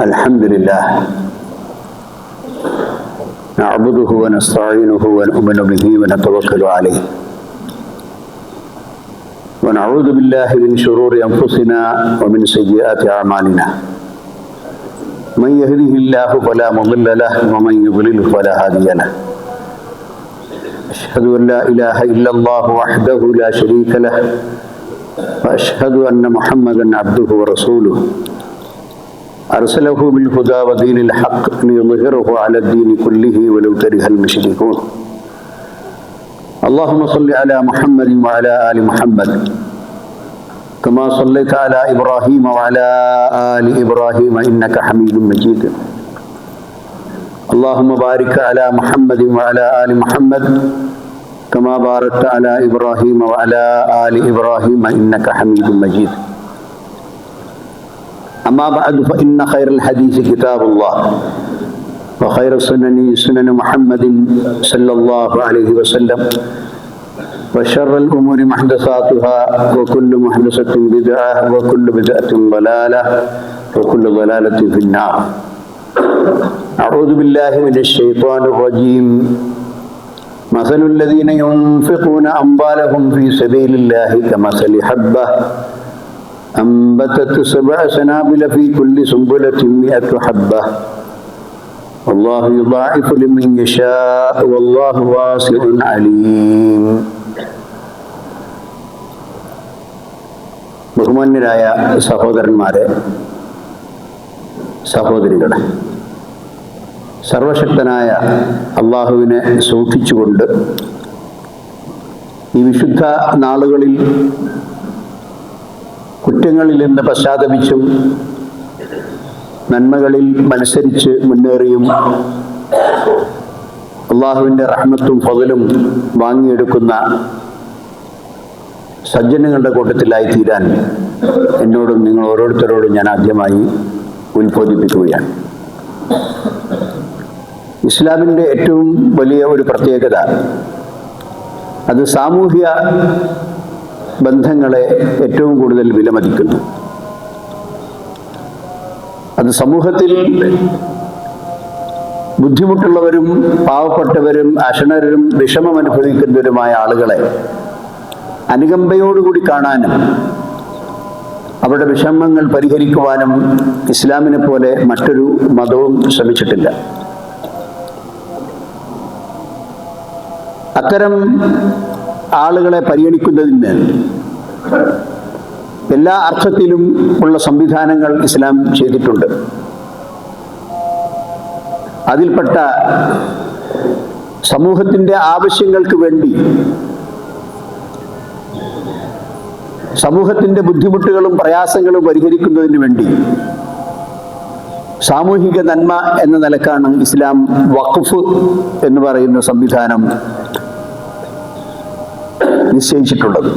الحمد لله نعبده ونستعينه ونؤمن به ونتوكل عليه ونعوذ بالله من شرور أنفسنا ومن سيئات أعمالنا من يهده الله فلا مضل له ومن يضلل فلا هادي له أشهد أن لا إله إلا الله وحده لا شريك له وأشهد أن محمدا عبده ورسوله أرسله بالهدى ودين الحق ليظهره على الدين كله ولو كره المشركون اللهم صل على محمد وعلى آل محمد كما صليت على إبراهيم وعلى آل إبراهيم إنك حميد مجيد اللهم بارك على محمد وعلى آل محمد كما باركت على إبراهيم وعلى آل إبراهيم إنك حميد مجيد أما بعد فإن خير الحديث كتاب الله وخير السنن سنن محمد صلى الله عليه وسلم وشر الأمور محدثاتها وكل محدثة بدعة وكل بدعة ضلالة وكل ضلالة في النار أعوذ بالله من الشيطان الرجيم مثل الذين ينفقون أموالهم في سبيل الله كمثل حبة أنبتت 7 سنابل في كل سنبلة 100 حبة والله يضاعف لمن يشاء والله واسع عليم. ബഹുമാന്യരായ സഹോദരന്മാരെ, സഹോദരികളെ, സർവശക്തനായ അള്ളാഹുവിനെ സൂക്ഷിച്ചുകൊണ്ട് ഈ വിശുദ്ധ നാളുകളിൽ കുറ്റങ്ങളിൽ നിന്ന് പശ്ചാത്തപിച്ചും നന്മകളിൽ മത്സരിച്ച് മുന്നേറിയും അള്ളാഹുവിൻ്റെ റഹ്മത്തും ഫضലും വാങ്ങിയെടുക്കുന്ന സജ്ജനങ്ങളുടെ കൂട്ടത്തിലായി തീരാൻ എന്നോടും നിങ്ങൾ ഓരോരുത്തരോടും ഞാൻ ആദ്യമായി ഉത്ബോധിപ്പിക്കുകയാണ്. ഇസ്ലാമിൻ്റെ ഏറ്റവും വലിയ ഒരു പ്രത്യേകത അത് സാമൂഹ്യ ബന്ധങ്ങളെ ഏറ്റവും കൂടുതൽ വിലമതിക്കുന്നു. അത് സമൂഹത്തിൽ ബുദ്ധിമുട്ടുള്ളവരും പാവപ്പെട്ടവരും അശരണരും വിഷമം അനുഭവിക്കുന്നവരുമായ ആളുകളെ അനുകമ്പയോടുകൂടി കാണാനും അവരുടെ വിഷമങ്ങൾ പരിഹരിക്കുവാനും ഇസ്ലാമിനെ പോലെ മറ്റൊരു മതവും ശ്രമിച്ചിട്ടില്ല. അത്തരം ആളുകളെ പരിഗണിക്കുന്നതിന് എല്ലാ അർത്ഥത്തിലും ഉള്ള സംവിധാനങ്ങൾ ഇസ്ലാം ചെയ്തിട്ടുണ്ട്. അതിൽപ്പെട്ട സമൂഹത്തിൻ്റെ ആവശ്യങ്ങൾക്ക് വേണ്ടി, സമൂഹത്തിൻ്റെ ബുദ്ധിമുട്ടുകളും പ്രയാസങ്ങളും പരിഹരിക്കുന്നതിന് വേണ്ടി സാമൂഹിക നന്മ എന്ന നിലക്കാണ് ഇസ്ലാം വഖഫ് എന്ന് പറയുന്ന സംവിധാനം നിശ്ചയിച്ചിട്ടുള്ളത്.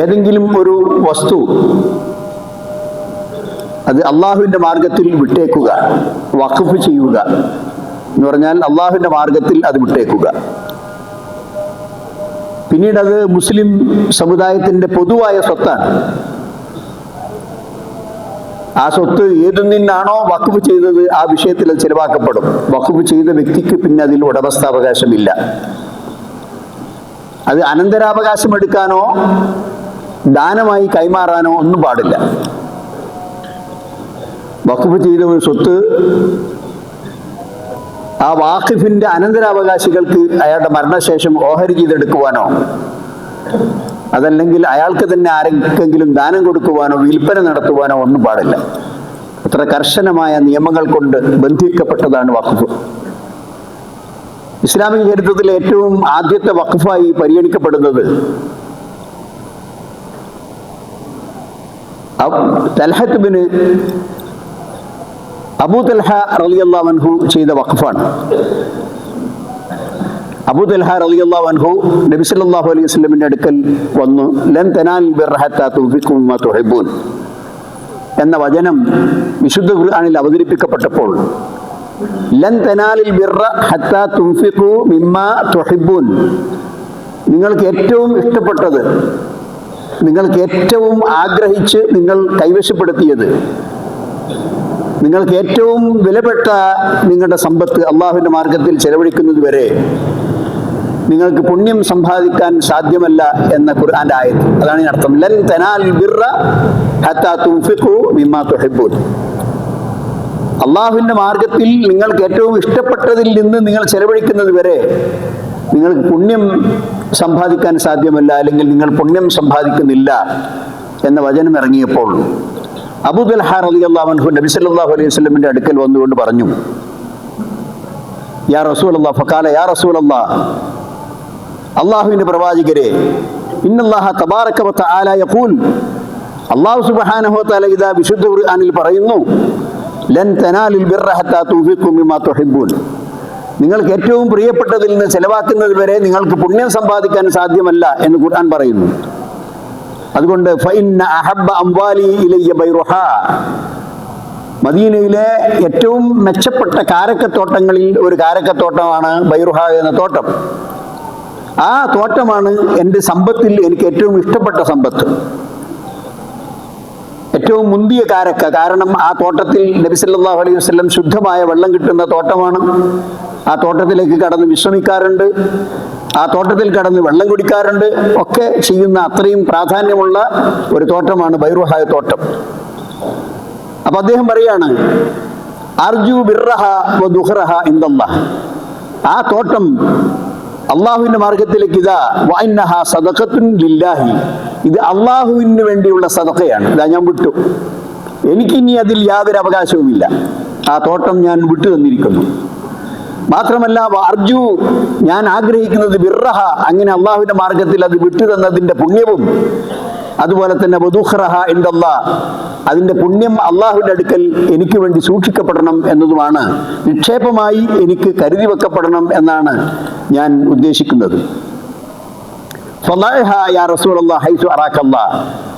ഏതെങ്കിലും ഒരു വസ്തു അത് അള്ളാഹുവിൻ്റെ മാർഗത്തിൽ വിട്ടേക്കുക, വഖഫ് ചെയ്യുക എന്ന് പറഞ്ഞാൽ അള്ളാഹുവിൻ്റെ മാർഗത്തിൽ അത് വിട്ടേക്കുക. പിന്നീട് അത് മുസ്ലിം സമുദായത്തിൻ്റെ പൊതുവായ സ്വത്താണ്. ആ സ്വത്ത് ഏതൊന്നിനാണോ വഖഫ് ചെയ്തത് ആ വിഷയത്തിൽ അത് ചെലവാക്കപ്പെടും. വഖഫ് ചെയ്ത വ്യക്തിക്ക് പിന്നെ അതിൽ ഉടമസ്ഥാവകാശമില്ല. അത് അനന്തരാവകാശം എടുക്കാനോ ദാനമായി കൈമാറാനോ ഒന്നും പാടില്ല. വഖഫ് ചെയ്ത ഒരു സ്വത്ത് ആ വാഖിഫിന്റെ അനന്തരാവകാശികൾക്ക് അയാളുടെ മരണശേഷം ഓഹരി ചെയ്തെടുക്കുവാനോ അതല്ലെങ്കിൽ അയാൾക്ക് തന്നെ ആരെങ്കിലും ദാനം കൊടുക്കുവാനോ വിൽപ്പന നടത്തുവാനോ ഒന്നും പാടില്ല. അത്ര കർശനമായ നിയമങ്ങൾ കൊണ്ട് ബന്ധിക്കപ്പെട്ടതാണ് വഖഫ്. ഇസ്ലാമിക ചരിത്രത്തിലെ ഏറ്റവും ആദ്യത്തെ വഖഫായി പരിഗണിക്കപ്പെടുന്നത് അബൂ തൽഹ റളിയല്ലാഹു അൻഹു ചെയ്ത വഖഫാണ്. അബൂ തൽഹ റളിയല്ലാഹു അൻഹു നബി സല്ലല്ലാഹു അലൈഹി വസല്ലമിന്റെ അടുക്കൽ വന്നു ലൻ തനാലുൽ ബിർറ ഹത്താ തുൻഫിഖൂ മിമ്മാ തുഹിബ്ബൂൻ എന്ന വചനം വിശുദ്ധ ഖുർആനിൽ അവതരിപ്പിക്കപ്പെട്ടപ്പോൾ ലൻ തനാലുൽ ബിർറ ഹത്താ തുൻഫിഖൂ മിമ്മാ തുഹിബ്ബൂൻ, നിങ്ങൾക്ക് ഏറ്റവും ഇഷ്ടപ്പെട്ടത്, നിങ്ങൾക്ക് ഏറ്റവും ആഗ്രഹിച്ച് നിങ്ങൾ കൈവശപ്പെടുത്തിയത് നിങ്ങൾക്ക് ഏറ്റവും വിലപ്പെട്ട നിങ്ങളുടെ സമ്പത്ത് അള്ളാഹുവിൻ്റെ മാർഗത്തിൽ ചെലവഴിക്കുന്നത് വരെ നിങ്ങൾക്ക് പുണ്യം സമ്പാദിക്കാൻ സാധ്യമല്ല എന്ന ഖുർആന്റെ ആയത്ത്. അതാണ് ഈ അർത്ഥം. ലൻ തനാലുൽ ബിർറ ഹത്താ തുൻഫിഖു മിമ്മാ തുഹിബ്ബൂൻ. അള്ളാഹുവിൻ്റെ മാർഗത്തിൽ നിങ്ങൾക്ക് ഏറ്റവും ഇഷ്ടപ്പെട്ടതിൽ നിന്ന് നിങ്ങൾ ചെലവഴിക്കുന്നത് വരെ നിങ്ങൾക്ക് പുണ്യം സമ്പാദിക്കാൻ സാധ്യമല്ല, അല്ലെങ്കിൽ നിങ്ങൾ പുണ്യം സമ്പാദിക്കുന്നില്ല എന്ന വചനം ഇറങ്ങിയപ്പോൾ അബൂ തൽഹ റളിയല്ലാഹു അൻഹു നബി സല്ലല്ലാഹു അലൈഹി വസല്ലമിന്റെ അടുക്കൽ വന്നുകൊണ്ട് പറഞ്ഞു, യാ റസൂലല്ലാഹ്, ഫഖാല യാ റസൂലല്ലാഹ്, അള്ളാഹുവിന്റെ പ്രവാചകരെ, ഇന്നല്ലാഹ തബാറക വ തആല യഖൂൽ, അല്ലാഹു സുബ്ഹാനഹു വ തആല ഇദാ വിശുദ്ധ ഖുർആനിൽ പറയുന്നു, ലൻ തനാലുൽ ബിർറ ഹത്താ തുൻഫിഖു മിമ്മാ തുഹിബ്ബൂൻ. നിങ്ങൾക്ക് ഏറ്റവും പ്രിയപ്പെട്ടതിൽ നിന്ന് ചെലവാക്കുന്നത് വരെ നിങ്ങൾക്ക് പുണ്യം സമ്പാദിക്കാൻ സാധ്യമല്ല എന്ന് ഖുർആൻ പറയുന്നു. അതുകൊണ്ട് ഫഇന്ന അഹബ്ബ അംവാലി ഇലയ്യ ബൈറുഹാ, മദീനയിലെ ഏറ്റവും മെച്ചപ്പെട്ട കാരക്കത്തോട്ടങ്ങളിൽ ഒരു കാരക്കത്തോട്ടമാണ് ബൈറുഹ എന്ന തോട്ടം. ആ തോട്ടമാണ് എൻ്റെ സമ്പത്തിൽ എനിക്ക് ഏറ്റവും ഇഷ്ടപ്പെട്ട സമ്പത്ത്, ഏറ്റവും മുന്തിയ കാരക്ക. കാരണം ആ തോട്ടത്തിൽ നബി സല്ലല്ലാഹു അലൈഹി വസല്ലം ശുദ്ധമായ വെള്ളം കിട്ടുന്ന തോട്ടമാണ്. ആ തോട്ടത്തിലേക്ക് കടന്ന് വിശ്രമിക്കാറുണ്ട്, ആ തോട്ടത്തിൽ കടന്ന് വെള്ളം കുടിക്കാറുണ്ട്, ഒക്കെ ചെയ്യുന്ന അത്രയും പ്രാധാന്യമുള്ള ഒരു തോട്ടമാണ് ബൈറുഹായ തോട്ടം. അപ്പൊ അദ്ദേഹം പറയാണ്, അർജു ബിർറഹ വ ദുഖറഹ ഇൻദല്ലാഹ്. ആ തോട്ടം അള്ളാഹുവിന്റെ മാർഗത്തിലേക്ക് ഇതാ വഅന്നഹ സദഖത്തുൻ ലില്ലാഹി, ഇത് അള്ളാഹുവിന് വേണ്ടിയുള്ള സദഖയാണ്. ഇതാ ഞാൻ വിട്ടു, എനിക്കിനി അതിൽ യാതൊരു അവകാശവുമില്ല. ആ തോട്ടം ഞാൻ വിട്ടു തന്നിരിക്കുന്നു. മാത്രമല്ല അർജു, ഞാൻ ആഗ്രഹിക്കുന്നത് ബിർറഹ, അങ്ങനെ അള്ളാഹുവിന്റെ മാർഗത്തിൽ അത് വിട്ടു തന്നതിന്റെ പുണ്യവും, അതുപോലെ തന്നെ വദുഖറഹ ഇൻദല്ലാഹ്, അതിന്റെ പുണ്യം അള്ളാഹുവിന്റെ അടുക്കൽ എനിക്ക് വേണ്ടി സൂക്ഷിക്കപ്പെടണം എന്നതുമാണ്, നിക്ഷേപമായി എനിക്ക് കരുതി വെക്കപ്പെടണം എന്നാണ് ഞാൻ ഉദ്ദേശിക്കുന്നത്.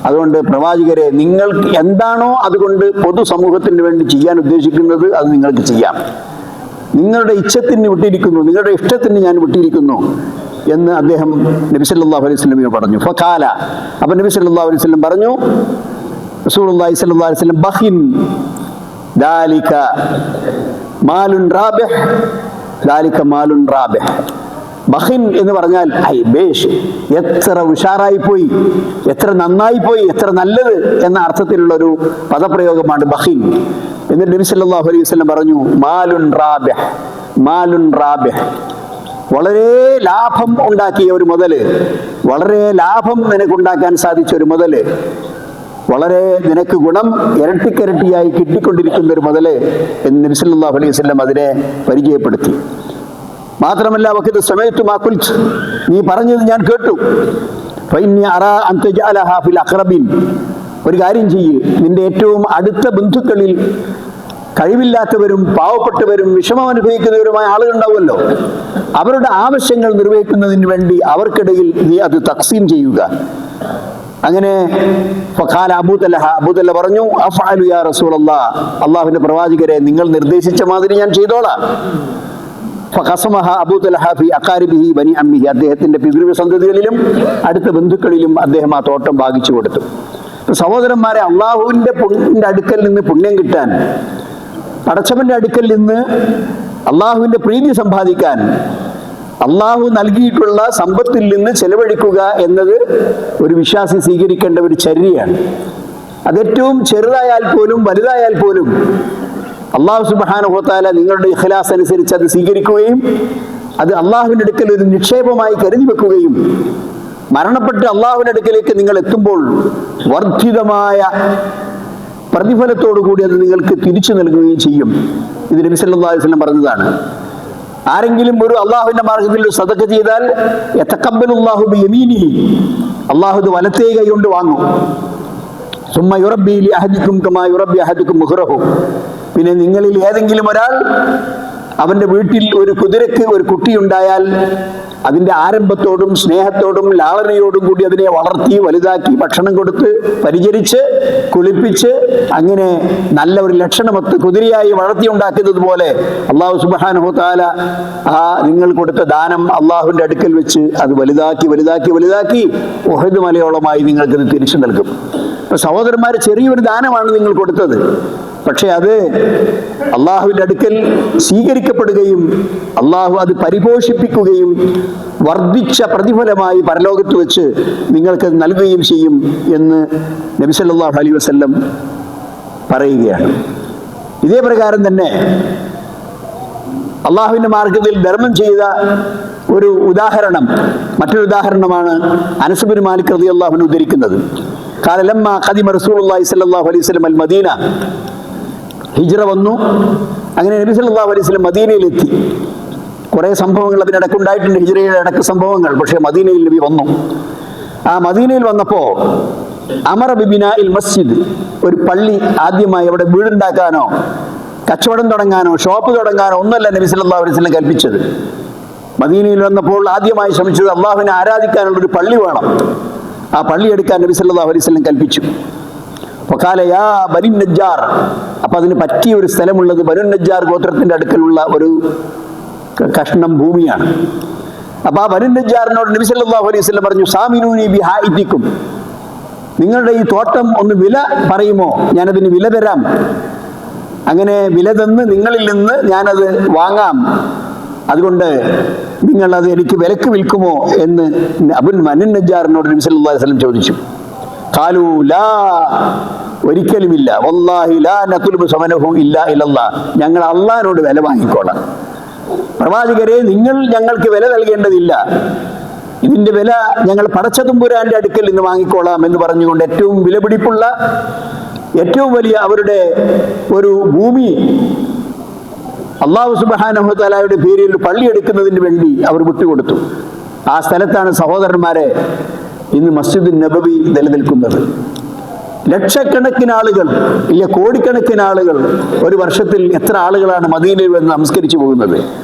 അതുകൊണ്ട് പ്രവാചകരെ, നിങ്ങൾക്ക് എന്താണോ അതുകൊണ്ട് പൊതുസമൂഹത്തിന് വേണ്ടി ചെയ്യാൻ ഉദ്ദേശിക്കുന്നത് അത് നിങ്ങൾക്ക് ചെയ്യാം. നിങ്ങളുടെ ഇച്ഛത്തിന് വിട്ടിരിക്കുന്നു, നിങ്ങളുടെ ഇഷ്ടത്തിന് ഞാൻ വിട്ടിരിക്കുന്നു എന്ന് അദ്ദേഹം നബി സല്ലല്ലാഹു അലൈഹി വസല്ലമയോട് പറഞ്ഞു. ഫഖാല, അപ്പോൾ നബി സല്ലല്ലാഹു അലൈഹി വസല്ലം പറഞ്ഞു, റസൂലുള്ളാഹി സ്വല്ലല്ലാഹു അലൈഹി വസല്ലം, ബഖിൻ ദാലിക മാലുൻ റാബിഹ്, ദാലിക മാലുൻ റാബിഹ്. ബഖിൻ എന്ന് പറഞ്ഞാൽ ബേഷ്, എത്ര ഉഷാറായിപ്പോയി, എത്ര നന്നായിപ്പോയി, എത്ര നല്ലത് എന്ന അർത്ഥത്തിലുള്ള ഒരു പദപ്രയോഗമാണ് ബഖിൻ. എന്നിട്ട് നബി സല്ലല്ലാഹു അലൈഹി വസല്ലം പറഞ്ഞു, മാലുൻ റാബിഹ്, മാലുൻ റാബിഹ്, വളരെ ലാഭം ഉണ്ടാക്കിയ ഒരു മുതല്, വളരെ ലാഭം നിനക്കുണ്ടാക്കാൻ സാധിച്ച ഒരു മുതല്, വളരെ നിനക്ക് ഗുണം ഇരട്ടിക്കരട്ടിയായി കിട്ടിക്കൊണ്ടിരിക്കുന്ന ഒരു മുതല് എന്ന് നബി സല്ലല്ലാഹു അലൈഹി വസല്ലം അതിനെ പരിചയപ്പെടുത്തി. മാത്രമല്ല വഖദ് സമയത്തു മാ ഖുൽത്, നീ പറഞ്ഞത് ഞാൻ കേട്ടു. ഫഇന്നി അറാ അൻ തജഅലഹ ഫിൽ അഖ്റബിൻ, ഒരു കാര്യം ചെയ്യ്, നിന്റെ ഏറ്റവും അടുത്ത ബന്ധുക്കളിൽ കഴിവില്ലാത്തവരും പാവപ്പെട്ടവരും വിഷമം അനുഭവിക്കുന്നവരുമായ ആളുകളുണ്ടാവുമല്ലോ, അവരുടെ ആവശ്യങ്ങൾ നിർവഹിക്കുന്നതിന് വേണ്ടി അവർക്കിടയിൽ നീ അത് തഖ്സീം ചെയ്യുക. അങ്ങനെ ഫഖാല അബൂ തൽഹ, അബൂ തൽഹ പറഞ്ഞു, അഫ്അലു യാ റസൂലല്ലാഹ്, അല്ലാഹുവിന്റെ പ്രവാചകരെ, നിങ്ങൾ നിർദ്ദേശിച്ച മാതിരി ഞാൻ ചെയ്തോളാം. ഫഖസമഹ അബൂ തൽഹ ഫി അഖാരിബിഹി ബനി അമ്മിഹി, അദ്ദേഹത്തിന്റെ പിതൃ സന്തതികളിലും അടുത്ത ബന്ധുക്കളിലും അദ്ദേഹം ആ തോട്ടം ഭാഗിച്ചു കൊടുത്തു. സഹോദരന്മാരെ, അള്ളാഹുവിന്റെ അടുക്കൽ നിന്ന് പുണ്യം കിട്ടാൻ, പടച്ചവന്റെ അടുക്കൽ നിന്ന് അള്ളാഹുവിന്റെ പ്രീതി സമ്പാദിക്കാൻ, അള്ളാഹു നൽകിയിട്ടുള്ള സമ്പത്തിൽ നിന്ന് ചെലവഴിക്കുക എന്നത് ഒരു വിശ്വാസി സ്വീകരിക്കേണ്ട ഒരു ചര്യയാണ്. അതേറ്റവും ചെറുതായാൽ പോലും വലുതായാൽ പോലും അള്ളാഹു സുബ്ഹാനഹു വ തആല നിങ്ങളുടെ ഇഖ്ലാസ് അനുസരിച്ച് അത് സ്വീകരിക്കുകയും അത് അള്ളാഹുവിന്റെ അടുക്കൽ ഒരു നിക്ഷേപമായി കരുതി വെക്കുകയും മരണപ്പെട്ട് അള്ളാഹുവിന്റെ അടുക്കലേക്ക് നിങ്ങൾ എത്തുമ്പോൾ വർദ്ധിതമായ പ്രതിഫലത്തോടു കൂടി അത് നിങ്ങൾക്ക് തിരിച്ചു നൽകുകയും ചെയ്യും. ഇത് നബി സല്ലല്ലാഹു അലൈഹി വസല്ലം പറഞ്ഞതാണ്. ആരെങ്കിലും ഒരു അള്ളാഹുവിന്റെ മാർഗത്തിൽ സദഖ ചെയ്താൽ യതഖബ്ബലുല്ലാഹു ബിയമീനിഹി, അള്ളാഹു ഇത് വലത്തേ കൈ കൊണ്ട് വാങ്ങും. സുമ്മ യുറബ്ബി ലി അഹദികും കമാ യുറബ്ബി അഹദുകും മുഹ്റഹു, പിന്നെ നിങ്ങളിൽ ഏതെങ്കിലും ഒരാൾ അവന്റെ വീട്ടിൽ ഒരു കുതിരക്ക് ഒരു കുട്ടിയുണ്ടായാൽ അതിന്റെ ആരംഭത്തോടും സ്നേഹത്തോടും ലാളനയോടും കൂടി അതിനെ വളർത്തി വലുതാക്കി ഭക്ഷണം കൊടുത്ത് പരിചരിച്ച് കുളിപ്പിച്ച് അങ്ങനെ നല്ല ഒരു ലക്ഷണമൊത്ത് കുതിരയായി വളർത്തി ഉണ്ടാക്കുന്നത് പോലെ അള്ളാഹു സുബ്ഹാനഹു വ തആല ആ നിങ്ങൾ കൊടുത്ത ദാനം അള്ളാഹുവിന്റെ അടുക്കൽ വെച്ച് അത് വലുതാക്കി വലുതാക്കി വലുതാക്കി ഉഹദ് മലയോളമായി നിങ്ങൾക്കത് തിരിച്ചു നൽകും. സഹോദരന്മാർ, ചെറിയൊരു ദാനമാണ് നിങ്ങൾ കൊടുത്തത്, പക്ഷെ അത് അള്ളാഹുവിൻ്റെ അടുക്കൽ സ്വീകരിക്കപ്പെടുകയും അള്ളാഹു അത് പരിപോഷിപ്പിക്കുകയും വർദ്ധിച്ച പ്രതിഫലമായി പരലോകത്ത് വെച്ച് നിങ്ങൾക്ക് നൽകുകയും ചെയ്യും എന്ന് നബി സല്ലല്ലാഹു അലൈഹി വസല്ലം പറയുകയാണ്. ഇതേ പ്രകാരം തന്നെ അള്ളാഹുവിൻ്റെ മാർഗ്ഗത്തിൽ ധർമ്മം ചെയ്ത ഒരു ഉദാഹരണം, മറ്റൊരു ഉദാഹരണമാണ് അനസ് ബിൻ മാലിക് റളിയല്ലാഹു അൻഹു ഉദ്ധരിക്കുന്നത്. ഖാല ലമ്മാ ഖദിമ റസൂലുള്ളാഹി സ്വല്ലല്ലാഹു അലൈഹി വസല്ലം അൽ മദീന, ഹിജ്റ വന്നു. അങ്ങനെ നബി സല്ലല്ലാഹു അലൈഹി വസല്ലം മദീനയിലെത്തി. കുറേ സംഭവങ്ങൾ അതിനിടക്കുണ്ടായിട്ടുണ്ട്, ഹിജ്റയുടെ ഇടക്ക് സംഭവങ്ങൾ. പക്ഷേ മദീനയിൽ നബി വന്നു. ആ മദീനയിൽ വന്നപ്പോൾ അമറ ബിബിനാഇൽ മസ്ജിദ്, ഒരു പള്ളി ആദ്യമായി അവിടെ വീടുണ്ടാക്കാനോ കച്ചവടം തുടങ്ങാനോ ഷോപ്പ് തുടങ്ങാനോ ഒന്നല്ല നബി സല്ലല്ലാഹു അലൈഹി വസല്ലം കൽപ്പിച്ചത്. മദീനയിൽ വന്നപ്പോൾ ആദ്യമായി ശ്രമിച്ചത് അള്ളാഹുവിനെ ആരാധിക്കാനുള്ളൊരു പള്ളി വേണം. ആ പള്ളി എടുക്കാൻ നബി സല്ലല്ലാഹു അലൈഹി വസല്ലം കൽപ്പിച്ചു. വഖാല യാ ബനി നജ്ജാർ, അപ്പൊ അതിന് പറ്റിയ ഒരു സ്ഥലമുള്ളത് ബനു നജ്ജാർ ഗോത്രത്തിന്റെ അടുക്കലുള്ള ഒരു കഷ്ണം ഭൂമിയാണ്. അപ്പൊ ആ ബനു നജ്ജാറിനോട് നബി സല്ലല്ലാഹു അലൈഹി വസല്ലം പറഞ്ഞു, സാമിനൂനി ബിഹായിതിക്കും, നിങ്ങളുടെ ഈ തോട്ടം ഒന്ന് വില പറയുമോ, ഞാനതിന് വില തരാം. അങ്ങനെ വില തന്ന് നിങ്ങളിൽ നിന്ന് ഞാനത് വാങ്ങാം. അതുകൊണ്ട് നിങ്ങളത് എനിക്ക് വിലക്ക് വിൽക്കുമോ എന്ന് ബനു നജ്ജാറിനോട് നബി സല്ലല്ലാഹു അലൈഹി വസല്ലം ചോദിച്ചു. ഖാലൂ ലാ, ഒരിക്കലുമില്ല. വല്ലാഹി ലാ നത്ലുബു സമനഹു ഇല്ലാ ഇലല്ലാഹ്, ഞങ്ങൾ അള്ളാഹിനോട് വില വാങ്ങിക്കോളാം. പ്രവാചകരെ, നിങ്ങൾ ഞങ്ങൾക്ക് വില നൽകേണ്ടതില്ല, ഇതിന്റെ വില ഞങ്ങൾ പടച്ചതമ്പുരാന്റെ അടുക്കൽ നിന്ന് വാങ്ങിക്കോളാം എന്ന് പറഞ്ഞുകൊണ്ട് ഏറ്റവും വിലപിടിപ്പുള്ള, ഏറ്റവും വലിയ അവരുടെ ഒരു ഭൂമി അല്ലാഹു സുബ്ഹാനഹു വ തആലയുടെ പേരിൽ പള്ളി എടുക്കുന്നതിന് വേണ്ടി അവർ വിട്ടുകൊടുത്തു. ആ സ്ഥലത്താണ് സഹോദരന്മാരെ ഇന്ന് മസ്ജിദുൻ നബവി നിലനിൽക്കുന്നത്. ലക്ഷക്കണക്കിന് ആളുകൾ, ഇല്ല കോടിക്കണക്കിന് ആളുകൾ ഒരു വർഷത്തിൽ എത്ര ആളുകളാണ് മദീനയിൽ വന്ന് നമസ്കരിച്ചു പോകുന്നത്?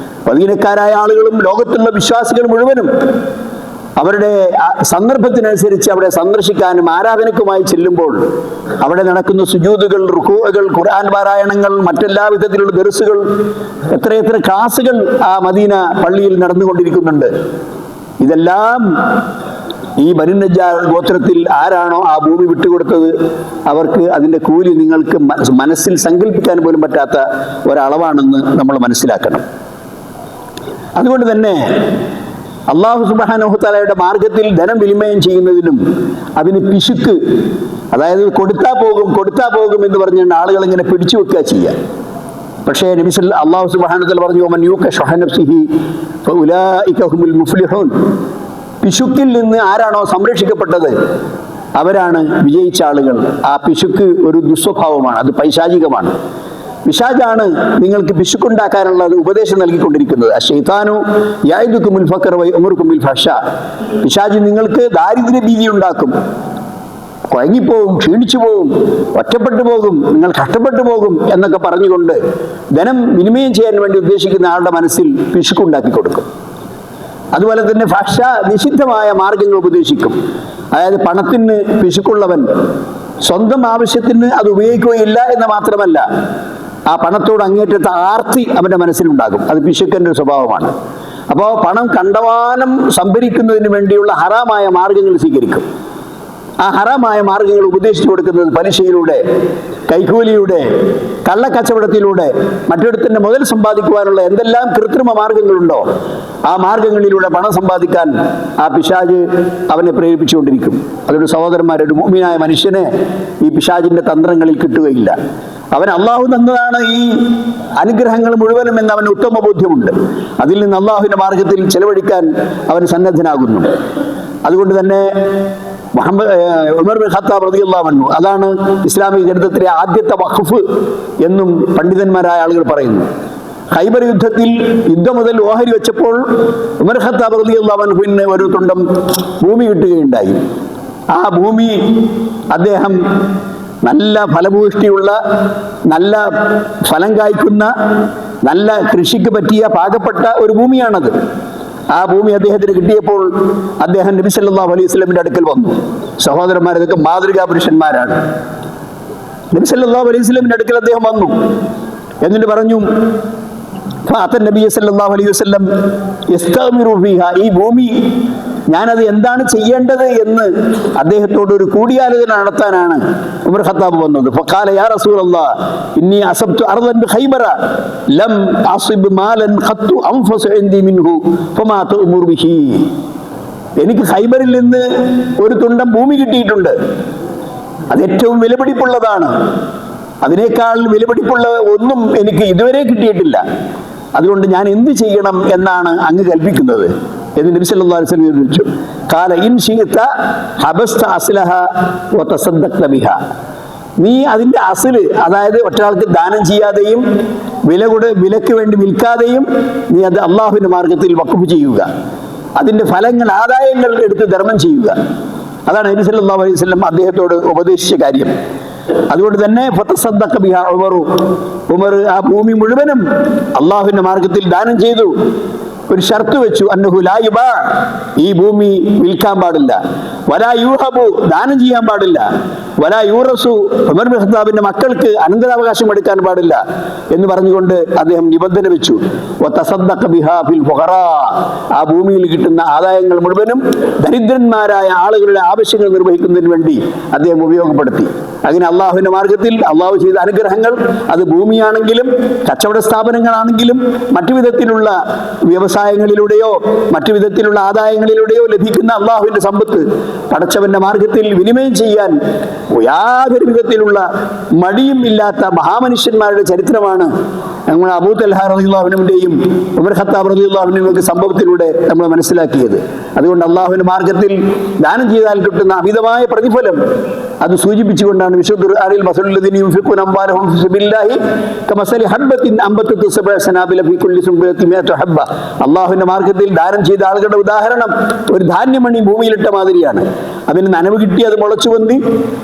മദീനക്കാരായ ആളുകളും ലോകത്തുള്ള വിശ്വാസികൾ മുഴുവനും അവരുടെ സന്ദർഭത്തിനനുസരിച്ച് അവിടെ സന്ദർശിക്കാനും ആരാധനക്കുമായി ചെല്ലുമ്പോൾ അവിടെ നടക്കുന്ന സുജൂദുകൾ, റുകൂഅകൾ, ഖുർആൻ പാരായണങ്ങൾ, മറ്റെല്ലാ വിധത്തിലുള്ള ദർസുകൾ, എത്രയെത്ര ക്ലാസുകൾ ആ മദീന പള്ളിയിൽ നടന്നുകൊണ്ടിരിക്കുന്നുണ്ട്. ഇതെല്ലാം ഈ ബനു നജ്ജാർ ഗോത്രത്തിൽ ആരാണോ ആ ഭൂമി വിട്ടുകൊടുത്തത് അവർക്ക് അതിന്റെ കൂലി നിങ്ങൾക്ക് മനസ്സിൽ സങ്കല്പിക്കാൻ പോലും പറ്റാത്ത ഒരളവാണെന്ന് നമ്മൾ മനസ്സിലാക്കണം. അതുകൊണ്ട് തന്നെ അല്ലാഹു സുബ്ഹാനഹു വ തആലയുടെ മാർഗത്തിൽ ധനം വിനിമയം ചെയ്യുന്നതിനും അതിന് പിശുക്ക്, അതായത് കൊടുത്താ പോകും എന്ന് പറഞ്ഞുകൊണ്ട് ആളുകൾ ഇങ്ങനെ പിടിച്ചു വെക്കുക ചെയ്യുക. പക്ഷേ നബി അല്ലാഹു സുബ്ഹാനഹു വ തആല പറഞ്ഞു, വമൻ യൂക ശുഹ നഫ്സിഹി ഫഉലൈക ഹുമുൽ മുഫ്ലിഹൂൻ, പിശുക്കിൽ നിന്ന് ആരാണോ സംരക്ഷിക്കപ്പെട്ടത് അവരാണ് വിജയിച്ച ആളുകൾ. ആ പിശുക്ക് ഒരു ദുസ്വഭാവമാണ്, അത് പൈശാചികമാണ്. പിശാചാണ് നിങ്ങൾക്ക് പിശുക്കുണ്ടാക്കാനുള്ള ഉപദേശം നൽകിക്കൊണ്ടിരിക്കുന്നത്. അശ്ശൈത്താനു യഅദുകുമുൽ ഫഖറ വയഅമുറുകും ബിൽ ഫഹ്ശാ, പിശാച് നിങ്ങൾക്ക് ദാരിദ്ര്യ ഭീതി ഉണ്ടാക്കും, കുഴങ്ങിപ്പോകും, ക്ഷീണിച്ചു പോകും, ഒറ്റപ്പെട്ടു പോകും, നിങ്ങൾ കഷ്ടപ്പെട്ടു പോകും എന്നൊക്കെ പറഞ്ഞുകൊണ്ട് ധനം വിനിമയം ചെയ്യാൻ വേണ്ടി ഉദ്ദേശിക്കുന്ന ആളുടെ മനസ്സിൽ പിശുക്കുണ്ടാക്കി കൊടുക്കും. അതുപോലെ തന്നെ ഫഹ്ശ, നിഷിദ്ധമായ മാർഗങ്ങൾ ഉപദേശിക്കും. അതായത് പണത്തിന് പിശുക്കുള്ളവൻ സ്വന്തം ആവശ്യത്തിന് അത് ഉപയോഗിക്കുകയില്ല എന്ന് മാത്രമല്ല, ആ പണത്തോട് അങ്ങേറ്റത്തെ ആർത്തി അവന്റെ മനസ്സിലുണ്ടാകും. അത് പിശുക്കന്റെ സ്വഭാവമാണ്. അപ്പോൾ പണം കണ്ടമാനം സംഭരിക്കുന്നതിന് വേണ്ടിയുള്ള ഹറാമായ മാർഗങ്ങൾ സ്വീകരിക്കും. ആ ഹറാമായ മാർഗങ്ങൾ ഉപദേശിച്ചു കൊടുക്കുന്നത് പലിശയിലൂടെ, കൈക്കൂലിയുടെ, കള്ളക്കച്ചവടത്തിലൂടെ, മറ്റൊരുത്തന്റെ മുതൽ സമ്പാദിക്കുവാനുള്ള എന്തെല്ലാം കൃത്രിമ മാർഗങ്ങളുണ്ടോ ആ മാർഗങ്ങളിലൂടെ പണം സമ്പാദിക്കാൻ ആ പിശാച് അവനെ പ്രേരിപ്പിച്ചുകൊണ്ടിരിക്കും. അതുകൊണ്ട് സഹോദരന്മാരെ, ഒരു മുഅ്മിനായ മനുഷ്യനെ ഈ പിശാചിന്റെ തന്ത്രങ്ങളിൽ കിട്ടുകയില്ല. അവൻ അള്ളാഹു തന്നതാണ് ഈ അനുഗ്രഹങ്ങൾ മുഴുവനും എന്ന് അവന് ഉത്തമ ബോധ്യമുണ്ട്. അതിൽ നിന്ന് അള്ളാഹുവിന്റെ മാർഗത്തിൽ ചെലവഴിക്കാൻ അവൻ സന്നദ്ധനാകുന്നു. അതുകൊണ്ട് തന്നെ ഉമർ ബിൻ ഖത്താബ് റളിയല്ലാഹു അൻഹു, അതാണ് ഇസ്ലാമിക ചരിത്രത്തിലെ ആദ്യത്തെ വഖഫ് എന്നും പണ്ഡിതന്മാരായ ആളുകൾ പറയുന്നു. ഖൈബർ യുദ്ധത്തിൽ യുദ്ധം മുതൽ ഓഹരി വെച്ചപ്പോൾ ഉമർ ഖത്താബ് റളിയല്ലാഹു അൻഹുവിന് ഒരു തുണ്ടം ഭൂമി കിട്ടുകയുണ്ടായി. ആ ഭൂമി അദ്ദേഹം നല്ല ഫലഭൂഷ്ടിയുള്ള, നല്ല ഫലം കായ്ക്കുന്ന, നല്ല കൃഷിക്ക് പറ്റിയ പാകപ്പെട്ട ഒരു ഭൂമിയാണത്. ആ ഭൂമി അദ്ദേഹത്തിന് കിട്ടിയപ്പോൾ അദ്ദേഹം നബി സല്ലല്ലാഹു അലൈഹി വസല്ലമിന്റെ അടുക്കൽ വന്നു. സഹോദരന്മാർ, ഇതൊക്കെ മാതൃകാ പുരുഷന്മാരാണ്. നബി സല്ലല്ലാഹു അലൈഹി വസല്ലമിന്റെ അടുക്കൽ അദ്ദേഹം വന്നു. എന്നിട്ട് പറഞ്ഞു, നബി സല്ലല്ലാഹു അലൈഹി വസല്ലം യസ്തഗ്മിറു ഫീഹാ, ഈ ഭൂമി ഞാനത് എന്താണ് ചെയ്യേണ്ടത് എന്ന് അദ്ദേഹത്തോട് ഒരു കൂടിയാലോചന നടത്താനാണ് ഉമർ ഖത്താബ് വന്നത്. ഫഖാല യാ റസൂലല്ലാഹ് ഇന്നി അസബ്തു അർദൻ ബിഖൈബറ ലം അസിബ് മാലൻ ഖത്തു അൻഫസു ഇൻദി മിൻഹു ഫമാ തഅ്മുറു ബിഹി. എനിക്ക് ഖൈബറിൽ നിന്ന് ഒരു തുണ്ടം ഭൂമി കിട്ടിയിട്ടുണ്ട്, അത് ഏറ്റവും വിലപിടിപ്പുള്ളതാണ്, അതിനേക്കാൾ വിലപിടിപ്പുള്ള ഒന്നും എനിക്ക് ഇതുവരെ കിട്ടിയിട്ടില്ല, അതുകൊണ്ട് ഞാൻ എന്ത് ചെയ്യണം എന്നാണ് അങ്ങ് കൽപ്പിക്കുന്നത് എന്ന് നബി സല്ലല്ലാഹു അലൈഹി വസല്ലം ചോദിച്ചു. ഖാല ഇൻ ശിഅത ഹബസ്ത അസ്ലഹ വതസദ്ദഖ്ത ബിഹാ, നീ അതിന്റെ അസ്ല്, അതായത് ഒരാൾക്ക് ദാനം ചെയ്യാതെയും വിലക്ക് വേണ്ടി വിൽക്കാതെയും നീ അത് അള്ളാഹുവിന്റെ മാർഗത്തിൽ വഖഫ് ചെയ്യുക, അതിന്റെ ഫലങ്ങൾ ആദായങ്ങൾ എടുത്ത് ധർമ്മം ചെയ്യുക. അതാണ് നബി സല്ലല്ലാഹു അലൈഹി വസല്ലം അദ്ദേഹത്തോട് ഉപദേശിച്ച കാര്യം. അതുകൊണ്ട് തന്നെ ഫതസദ്ദഖ ബിഹാ ഉമർ ആ ഭൂമി മുഴുവനും അള്ളാഹുവിന്റെ മാർഗത്തിൽ ദാനം ചെയ്തു. ഒരു ഷർത്ത് വെച്ചു, അന്നഹു ലാ യുബാ, ഈ ഭൂമി വിൽക്കാൻ പാടില്ല, വലാ യൂഹബു, ദാനം ചെയ്യാൻ പാടില്ല, വലാ യൂറസു, ഉമർ ബിൻ ഖത്താബിന്റെ മക്കൾക്ക് അനന്തരാവകാശം എടുക്കാൻ പാടില്ല എന്ന് പറഞ്ഞുകൊണ്ട് അദ്ദേഹം നിബന്ധന വെച്ചു. വതസദ്ദഖ ബിഹാ ഫിൽ ഫുഖറാ, ആ ഭൂമിയിൽ കിട്ടുന്ന ആദായങ്ങൾ മുഴുവനും ദരിദ്രന്മാരായ ആളുകളുടെ ആവശ്യങ്ങൾ നിർവഹിക്കുന്നതിന് വേണ്ടി അദ്ദേഹം ഉപയോഗപ്പെടുത്തി. അങ്ങനെ അള്ളാഹുവിന്റെ മാർഗത്തിൽ അള്ളാഹു ചെയ്ത അനുഗ്രഹങ്ങൾ, അത് ഭൂമിയാണെങ്കിലും കച്ചവട സ്ഥാപനങ്ങളാണെങ്കിലും മറ്റു വിധത്തിലുള്ള വ്യവസായങ്ങളിലൂടെയോ മറ്റു വിധത്തിലുള്ള ആദായങ്ങളിലൂടെയോ ലഭിക്കുന്ന അള്ളാഹുവിന്റെ സമ്പത്ത് പടച്ചവന്റെ മാർഗത്തിൽ വിനിമയം ചെയ്യാൻ യാതൊരു വിധത്തിലുള്ള മടിയും ഇല്ലാത്ത മഹാമനുഷ്യന്മാരുടെ ചരിത്രമാണ് നമ്മൾ അബൂ തൽഹ റളിയല്ലാഹു അൻഹുവിന്റെയും ഉമർ ഖത്താബ് റളിയല്ലാഹു അൻഹുവിന്റെ സംഭവത്തിലൂടെ നമ്മൾ മനസ്സിലാക്കിയത്. അതുകൊണ്ട് അള്ളാഹുവിന്റെ മാർഗത്തിൽ ദാനം ചെയ്താൽ കിട്ടുന്ന അമിതമായ പ്രതിഫലം അത് സൂചിപ്പിച്ചുകൊണ്ടാണ് വിശുദ്ധ ഖുർആനിൽ മസലുൽ ലദീന യുൻഫിഖൂന അംവാലഹും ഫീ സബീലില്ലാഹി കമസലി ഹബ്ബത്തിൻ അംബതത് സബഅ സനാബില ഫീ കുല്ലി സുംബലത്തിൻ മിഅതു ഹബ്ബ, അള്ളാഹുവിന്റെ മാർഗത്തിൽ ദാനം ചെയ്ത ആളുകളുടെ ഉദാഹരണം ഒരു ധാന്യമണി ഭൂമിയിലിട്ട മാതിരിയാണ്. അതിന് നനവ് കിട്ടി, അത് മുളച്ചു വന്നി,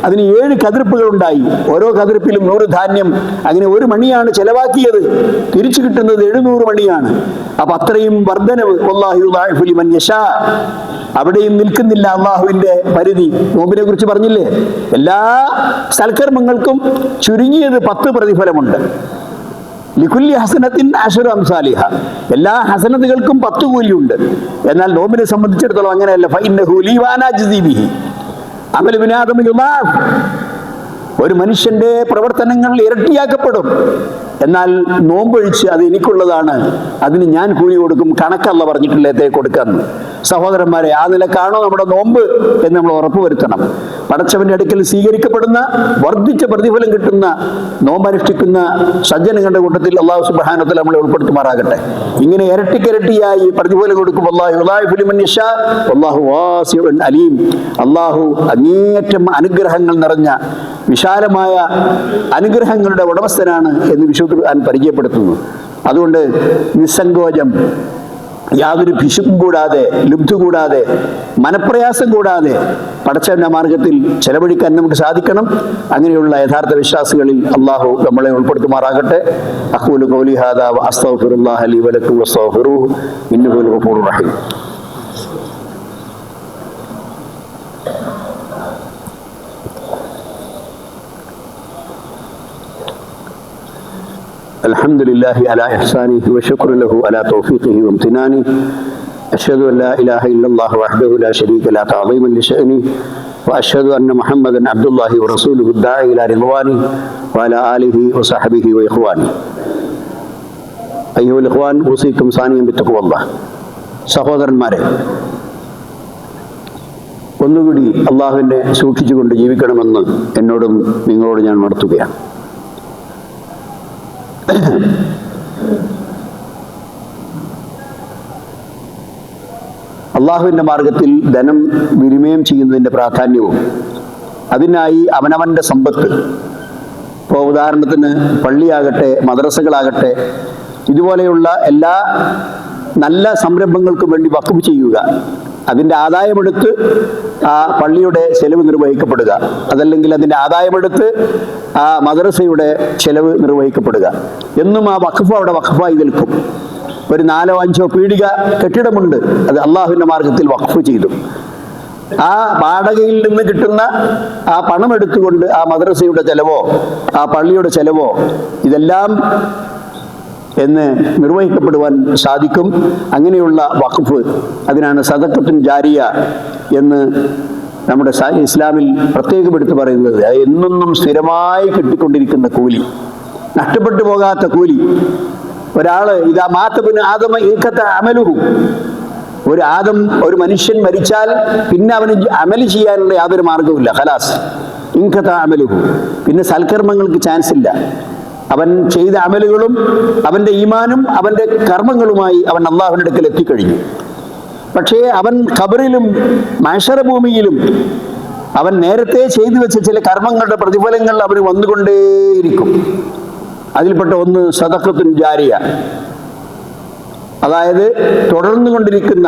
അതിന് 7 കതിർപ്പുകൾ ഉണ്ടായി, ഓരോ കതിർപ്പിലും 100 ധാന്യം, അങ്ങനെ ഒരു മണിയാണ് ചെലവാക്കിയത്, തിരിച്ചു കിട്ടുന്നത് 700 മണിയാണ്. അപ്പൊ അത്രയും വർധനവ് വല്ലാഹു യുദാഇഫു ലിമൻ യശാ. അവിടെയും നിൽക്കുന്നില്ല അള്ളാഹുവിന്റെ പരിധി. നോമ്പിനെ കുറിച്ച് പറഞ്ഞില്ലേ, എല്ലാ സൽക്കർമ്മങ്ങൾക്കും ചുരുങ്ങിയത് 10 പ്രതിഫലമുണ്ട്. ലികുല്ലി ഹസനത്തിൻ അശ്റു അംസാലിഹ, എല്ലാ ഹസനത്തുകൾക്കും 10 കൂലിയുണ്ട്. എന്നാൽ നോമ്പിനെ സംബന്ധിച്ചിടത്തോളം അങ്ങനെയല്ല. ഫഇന്നഹു ലീ വഅനാ അജ്സി ബിഹി, അമലു ബിനി ആദമ യുദാഅഫ്, ഒരു മനുഷ്യന്റെ പ്രവർത്തനങ്ങൾ ഇരട്ടിയാക്കപ്പെടും. എന്നാൽ നോമ്പൊഴിച്ച് അത് എനിക്കുള്ളതാണ്, അതിന് ഞാൻ കൂലി കൊടുക്കും, കണക്കല്ല പറഞ്ഞിട്ടില്ലേ കൊടുക്കാന്ന്. സഹോദരന്മാരെ, ആ നിലക്കാണോ നമ്മുടെ നോമ്പ് എന്ന് നമ്മൾ ഉറപ്പുവരുത്തണം. പടച്ചവന്റെ അടുക്കൽ സ്വീകരിക്കപ്പെടുന്ന വർദ്ധിച്ച പ്രതിഫലം കിട്ടുന്ന നോമ്പനുഷ്ഠിക്കുന്ന സജ്ജനങ്ങളുടെ കൂട്ടത്തിൽ അല്ലാഹു സുബ്ഹാനഹു വ തആല നമ്മളെ ഉൾപ്പെടുത്തുമാറാകട്ടെ. ഇങ്ങനെ ഇരട്ടിക്കിരട്ടിയായി പ്രതിഫലം കൊടുക്കും. അല്ലാഹു യുദാഇഫു ലിമൻ യശാ വല്ലാഹു വാസിഉൻ അലീം. അല്ലാഹു അങ്ങേയറ്റം അനുഗ്രഹങ്ങൾ നിറഞ്ഞ വിശാലമായ അനുഗ്രഹങ്ങളുടെ ഉടമസ്ഥനാണ് എന്ന് വിശുദ്ധ ഖുർആൻ പരിചയപ്പെടുത്തുന്നു. അതുകൊണ്ട് നിസ്സങ്കോചം, യാതൊരു പിശുക്കും കൂടാതെ, ലുബ്ധ കൂടാതെ, മനപ്രയാസം കൂടാതെ പടച്ചവന്റെ മാർഗത്തിൽ ചെലവഴിക്കാൻ നമുക്ക് സാധിക്കണം. അങ്ങനെയുള്ള യഥാർത്ഥ വിശ്വാസികളിൽ അള്ളാഹു നമ്മളെ ഉൾപ്പെടുത്തുമാറാകട്ടെ. അഖൂലു ഖൗലി ഹാദാ വ അസ്തഗ്ഫിറുല്ലാഹ ലീ വലക്കും വസ്തഗ്ഫിറൂഹു ഇന്നഹു ഹുവൽ ഗഫൂറുർ റഹീം. الحمد لله على إحسانه وشكر له على توفيقه وامتنانه. أشهد أن لا إله إلا الله وحده لا شريك له تعظيما لشأنه، وأشهد أن محمدا عبد الله ورسوله الداعي إلى رضوانه وعلى آله وصحبه وإخوانه. أيها الإخوان، أوصيكم ثانيا بتقوى الله. സഹോദരന്മാരെ, ഒന്നുകൂടി അള്ളാഹുവിനെ സൂക്ഷിച്ചുകൊണ്ട് ജീവിക്കണമെന്ന് എന്നോടും നിങ്ങളോട് ഞാൻ ഉണർത്തുകയാണ്. അള്ളാഹുവിന്റെ മാർഗത്തിൽ ധനം വിനിമയം ചെയ്യുന്നതിന്റെ പ്രാധാന്യവും അതിനായി അവനവന്റെ സമ്പത്ത്, ഇപ്പോൾ ഉദാഹരണത്തിന് പള്ളിയാകട്ടെ, മദ്രസകളാകട്ടെ, ഇതുപോലെയുള്ള എല്ലാ നല്ല സംരംഭങ്ങൾക്കും വേണ്ടി വഖഫ് ചെയ്യുക, അതിൻ്റെ ആദായമെടുത്ത് ആ പള്ളിയുടെ ചെലവ് നിർവഹിക്കപ്പെടുക, അതല്ലെങ്കിൽ അതിൻ്റെ ആദായമെടുത്ത് ആ മദ്രസയുടെ ചെലവ് നിർവഹിക്കപ്പെടുക. എന്നും ആ വഖഫ് അവിടെ വഖഫായി നിൽക്കും. ഒരു 4-5 പീടിക കെട്ടിടമുണ്ട്, അത് അള്ളാഹുവിൻ്റെ മാർഗത്തിൽ വഖഫ് ചെയ്തു. ആ വാടകയിൽ നിന്ന് കിട്ടുന്ന ആ പണം എടുത്തുകൊണ്ട് ആ മദ്രസയുടെ ചെലവോ ആ പള്ളിയുടെ ചെലവോ ഇതെല്ലാം എന്ന് നിർവഹിക്കപ്പെടുവാൻ സാധിക്കും. അങ്ങനെയുള്ള വഖഫ്, അതിനാണ് സദഖത്തുൻ ജാരിയ എന്ന് നമ്മുടെ ഇസ്ലാമിൽ പ്രത്യേകം എടുത്തു പറയുന്നത്. അത് എന്നും സ്ഥിരമായി കിട്ടിക്കൊണ്ടിരിക്കുന്ന കൂലി, നഷ്ടപ്പെട്ടു പോകാത്ത കൂലി. ഒരാള് ഇതാ മാത്തബിന് ആദമ ഇൻകത അമലുഹു, ഒരു മനുഷ്യൻ മരിച്ചാൽ പിന്നെ അവന് അമല് ചെയ്യാനുള്ള യാതൊരു മാർഗവുമില്ല. ഖലാസ് ഇൻകത അമലുഹു, പിന്നെ സൽക്കർമ്മങ്ങൾക്ക് ചാൻസ് ഇല്ല. അവൻ ചെയ്ത അമലുകളും അവന്റെ ഈമാനും അവന്റെ കർമ്മങ്ങളുമായി അവൻ അള്ളാഹുവിന്റെ അടുക്കൽ എത്തിക്കഴിഞ്ഞു. പക്ഷേ അവൻ ഖബറിലും മഹ്ശറ ഭൂമിയിലും അവൻ നേരത്തെ ചെയ്തു വെച്ച ചില കർമ്മങ്ങളുടെ പ്രതിഫലങ്ങൾ അവന് വന്നുകൊണ്ടേയിരിക്കും. അതിൽപ്പെട്ട ഒന്ന് സദഖത്തുൻ ജാരിയ, അതായത് തുടർന്നു കൊണ്ടിരിക്കുന്ന,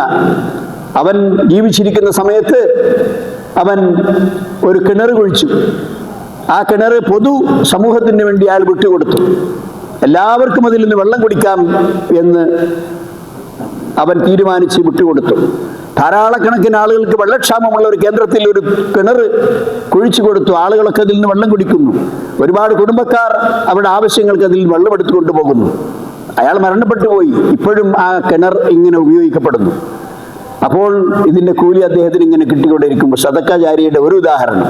അവൻ ജീവിച്ചിരിക്കുന്ന സമയത്ത് അവൻ ഒരു കിണർ കുഴിച്ചു. ആ കിണർ പൊതു സമൂഹത്തിന് വേണ്ടി അയാൾ വിട്ടുകൊടുത്തു. എല്ലാവർക്കും അതിൽ നിന്ന് വെള്ളം കുടിക്കാം എന്ന് അവൻ തീരുമാനിച്ച് വിട്ടുകൊടുത്തു. ധാരാളക്കണക്കിന് ആളുകൾക്ക് വെള്ളക്ഷാമമുള്ള ഒരു കേന്ദ്രത്തിൽ ഒരു കിണർ കുഴിച്ചു കൊടുത്തു. ആളുകളൊക്കെ അതിൽ നിന്ന് വെള്ളം കുടിക്കുന്നു. ഒരുപാട് കുടുംബക്കാർ അവരുടെ ആവശ്യങ്ങൾക്ക് അതിൽ വെള്ളം എടുത്തു കൊണ്ടുപോകുന്നു. അയാൾ മരണപ്പെട്ടു പോയി. ഇപ്പോഴും ആ കിണർ ഇങ്ങനെ ഉപയോഗിക്കപ്പെടുന്നു. അപ്പോൾ ഇതിന്റെ കൂലി അദ്ദേഹത്തിന് ഇങ്ങനെ കിട്ടിക്കൊണ്ടിരിക്കുമ്പോൾ സദഖ ജാരിയയുടെ ഒരു ഉദാഹരണം.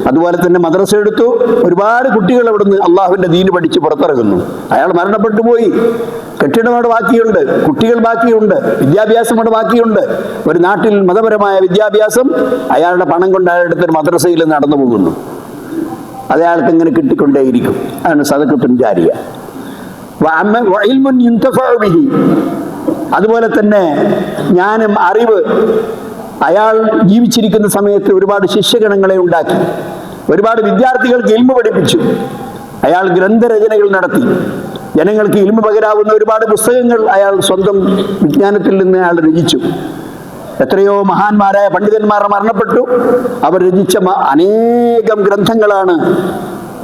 അതുപോലെ തന്നെ മദ്രസ എടുത്തു. ഒരുപാട് കുട്ടികൾ അവിടുന്ന് അള്ളാഹുവിന്റെ ദീന് പഠിച്ച് പുറത്തിറങ്ങുന്നു. അയാൾ മരണപ്പെട്ടു പോയി. കെട്ടിടം അവിടെ ബാക്കിയുണ്ട്, കുട്ടികൾ ബാക്കിയുണ്ട്, വിദ്യാഭ്യാസം അവിടെ ബാക്കിയുണ്ട്. ഒരു നാട്ടിൽ മതപരമായ വിദ്യാഭ്യാസം അയാളുടെ പണം കൊണ്ട് അയാളുടെ ഒരു മദ്രസയിൽ നടന്നു പോകുന്നു. അത് അയാൾക്ക് ഇങ്ങനെ കിട്ടിക്കൊണ്ടേയിരിക്കും. അതാണ് സദഖത്തുൻ ജാരിയ. അതുപോലെ തന്നെ ജ്ഞാനം, അറിവ്. അയാൾ ജീവിച്ചിരിക്കുന്ന സമയത്ത് ഒരുപാട് ശിഷ്യഗണങ്ങളെ ഉണ്ടാക്കി, ഒരുപാട് വിദ്യാർത്ഥികൾക്ക് ഇൽമു പഠിപ്പിച്ചു. അയാൾ ഗ്രന്ഥരചനകൾ നടത്തി. ജനങ്ങൾക്ക് ഇൽമു പകരാവുന്ന ഒരുപാട് പുസ്തകങ്ങൾ അയാൾ സ്വന്തം വിജ്ഞാനത്തിൽ നിന്ന് അയാൾ രചിച്ചു. എത്രയോ മഹാന്മാരായ പണ്ഡിതന്മാർ മരണപ്പെട്ടു. അവർ രചിച്ച അനേകം ഗ്രന്ഥങ്ങളാണ്